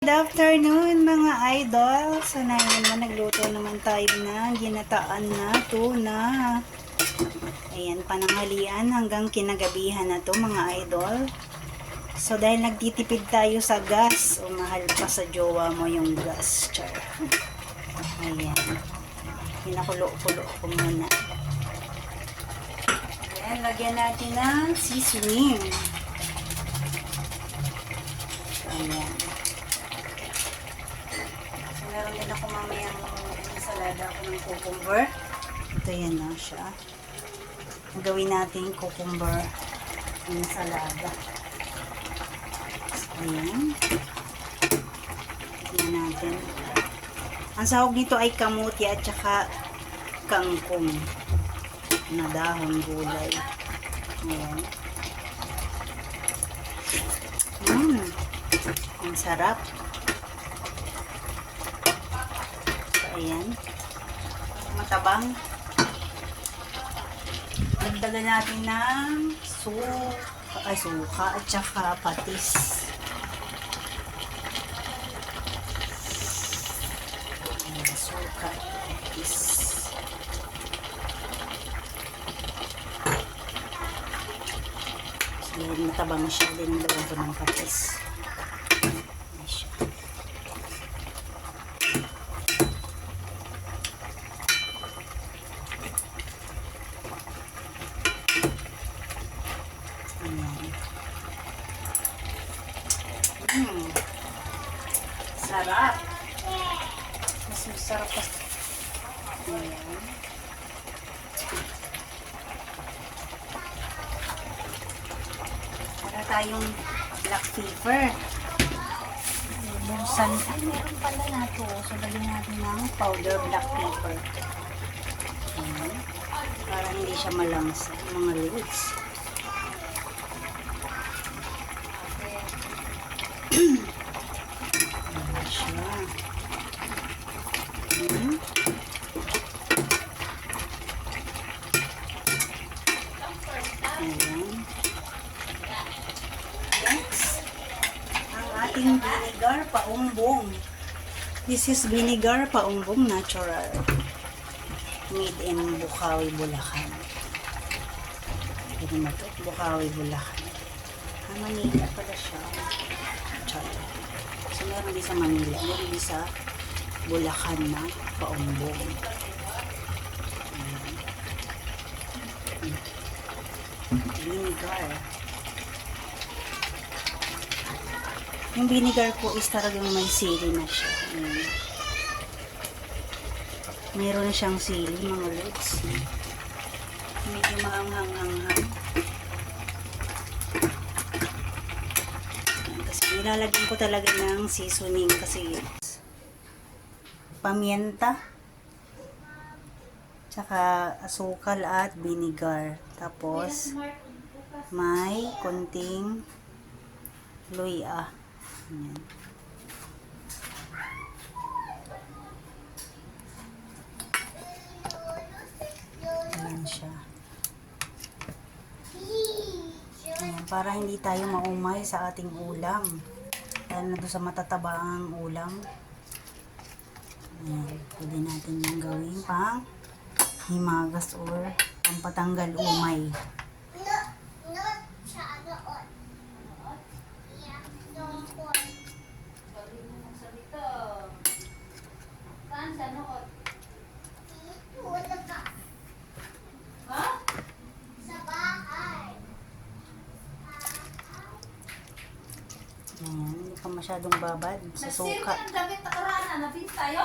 Good afternoon mga idol. So naman nagluto naman tayo ng ginataan na tuna. Ayan, pananghalian hanggang kinagabihan na to mga idol. So dahil nagtitipid tayo sa gas, o mahal pa sa jowa mo yung gas, char. Ayan. Pinakulo-kulo ko muna. Ayan, lagyan natin ng seasoning. Ayan. Meron din ako mamayang ensalada ako ng cucumber. Ito yan na siya. Gawin natin cucumber ensalada. Ayan. Tignan natin. Ang sahog nito ay kamuti at saka kangkong na dahon gulay. Ayan. Ang sarap. Ayan. Matabang. Dagdagan natin ng suka at saka patis. Ayan, suka at patis. So, matabang siya din ang loob ng patis. Sarap. Mas masarap pa. Ayan. Para tayong black pepper. Busan. Ay, meron pala na ito. So, lagyan natin ng powder black pepper. Ayan. Para hindi siya malangsa. Mga roots. Ayan. Next, ang ating vinegar paumbong. This is vinegar paumbong natural. Made in Bukawi, Bulacan. Ito na ito, Bukawi, Bulacan. Manila pala siya. Charo. So, meron din sa Manila. Meron din sa Bulacan na paumbong. Vinegar. Yung vinegar ko is talagang may sili na siya. Meron na siyang sili, mga lods. Medyo maanghang-hanghang. Kasi nilalagyan ko talaga ng seasoning kasi pamienta, tsaka asukal at vinegar. Tapos may konting luya. Ayan. Ayan siya. Ayan, para hindi tayo maumay sa ating ulam. Dahil na doon sa matatabaang ulam. Ayan, pwede natin yung gawin pang himagas or pampatanggal umay. Ayan, hindi pa masyadong babad sa suka. Nagsirit ng damit na karaan na, nabit tayo?